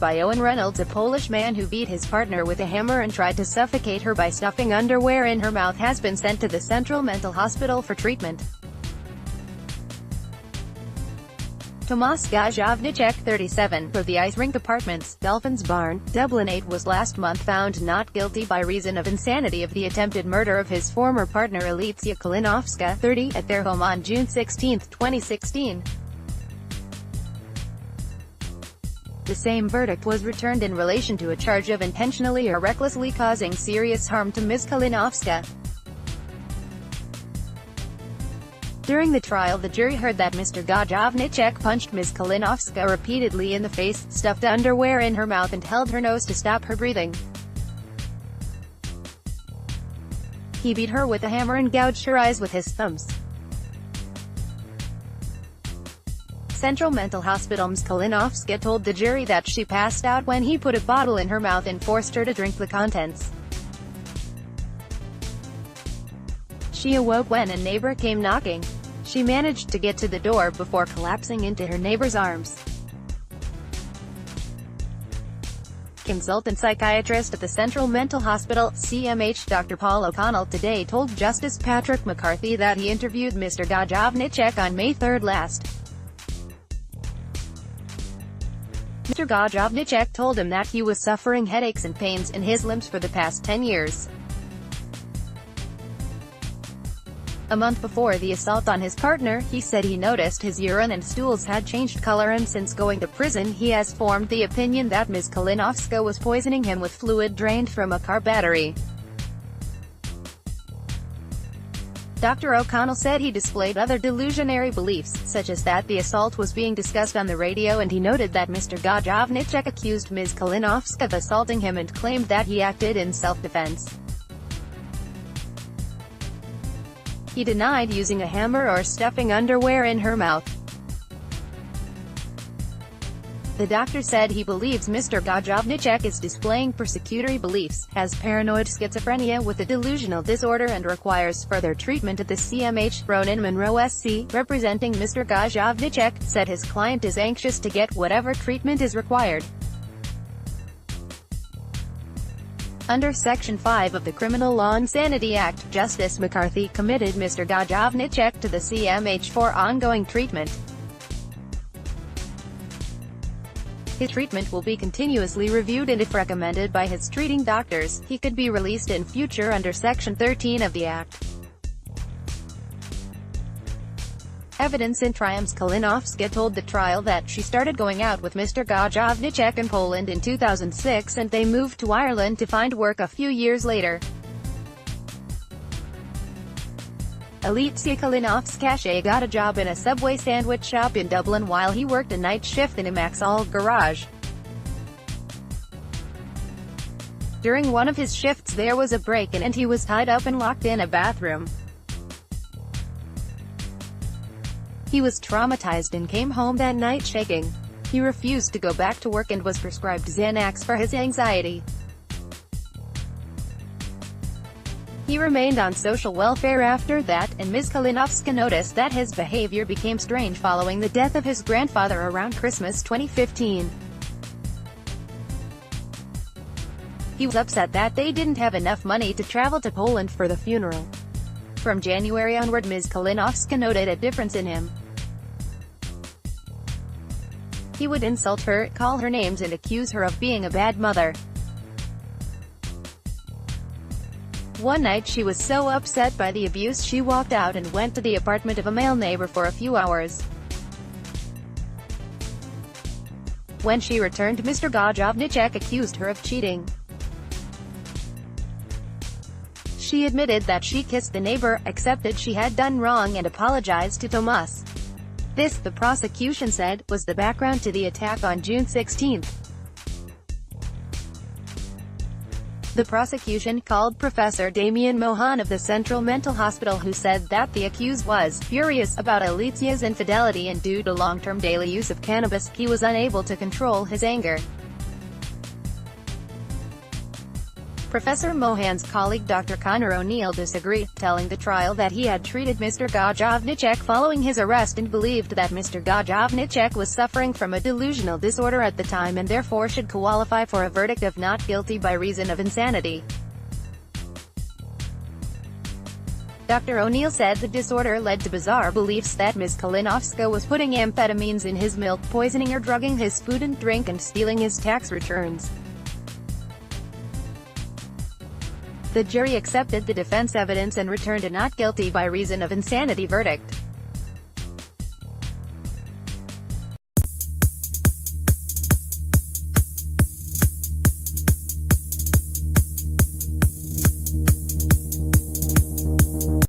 by Eoin Reynolds, a Polish man who beat his partner with a hammer and tried to suffocate her by stuffing underwear in her mouth, has been sent to the Central Mental Hospital for treatment. Tomas Gajowniczek, 37, of the Ice Rink Apartments, Dolphin's Barn, Dublin 8, was last month found not guilty by reason of insanity of the attempted murder of his former partner Alicja Kalinowska, 30, at their home on June 16, 2016. The same verdict was returned in relation to a charge of intentionally or recklessly causing serious harm to Ms. Kalinowska. During the trial, the jury heard that Mr. Gajowniczek punched Ms. Kalinowska repeatedly in the face, stuffed underwear in her mouth and held her nose to stop her breathing. He beat her with a hammer and gouged her eyes with his thumbs. Central Mental Hospital Ms. Kalinowska told the jury that she passed out when he put a bottle in her mouth and forced her to drink the contents. She awoke when a neighbor came knocking. She managed to get to the door before collapsing into her neighbor's arms. Consultant psychiatrist at the Central Mental Hospital, CMH, Dr. Paul O'Connell, today told Justice Patrick McCarthy that he interviewed Mr. Gajowniczek on May 3 last. Mr. Gajowniczek told him that he was suffering headaches and pains in his limbs for the past 10 years. A month before the assault on his partner, he said he noticed his urine and stools had changed color, and since going to prison he has formed the opinion that Ms. Kalinowska was poisoning him with fluid drained from a car battery. Dr. O'Connell said he displayed other delusionary beliefs, such as that the assault was being discussed on the radio, and he noted that Mr. Gajowniczek accused Ms. Kalinowska of assaulting him and claimed that he acted in self-defense. He denied using a hammer or stuffing underwear in her mouth. The doctor said he believes Mr. Gajowniczek is displaying persecutory beliefs, has paranoid schizophrenia with a delusional disorder, and requires further treatment at the CMH. Ronan Monroe SC, representing Mr. Gajowniczek, said his client is anxious to get whatever treatment is required. Under Section 5 of the Criminal Law Insanity Act, Justice McCarthy committed Mr. Gajowniczek to the CMH for ongoing treatment. His treatment will be continuously reviewed, and if recommended by his treating doctors, he could be released in future under Section 13 of the Act. Evidence in triumphs. Kalinowska told the trial that she started going out with Mr. Gajowniczek in Poland in 2006, and they moved to Ireland to find work a few years later. Alicja Kalinowska got a job in a Subway sandwich shop in Dublin while he worked a night shift in a Maxall garage. During one of his shifts there was a break-in, and he was tied up and locked in a bathroom. He was traumatized and came home that night shaking. He refused to go back to work and was prescribed Xanax for his anxiety. He remained on social welfare after that, and Ms. Kalinowska noticed that his behavior became strange following the death of his grandfather around Christmas 2015. He was upset that they didn't have enough money to travel to Poland for the funeral. From January onward, Ms. Kalinowska noted a difference in him. He would insult her, call her names, and accuse her of being a bad mother. One night she was so upset by the abuse she walked out and went to the apartment of a male neighbor for a few hours. When she returned, Mr. Gajowniczek accused her of cheating. She admitted that she kissed the neighbor, accepted she had done wrong, and apologized to Tomas. This, the prosecution said, was the background to the attack on June 16. The prosecution called Professor Damian Mohan of the Central Mental Hospital, who said that the accused was furious about Alicya's infidelity, and due to long-term daily use of cannabis, he was unable to control his anger. Professor Mohan's colleague Dr. Conor O'Neill disagreed, telling the trial that he had treated Mr. Gajowniczek following his arrest and believed that Mr. Gajowniczek was suffering from a delusional disorder at the time and therefore should qualify for a verdict of not guilty by reason of insanity. Dr. O'Neill said the disorder led to bizarre beliefs that Ms. Kalinowska was putting amphetamines in his milk, poisoning or drugging his food and drink, and stealing his tax returns. The jury accepted the defense evidence and returned a not guilty by reason of insanity verdict.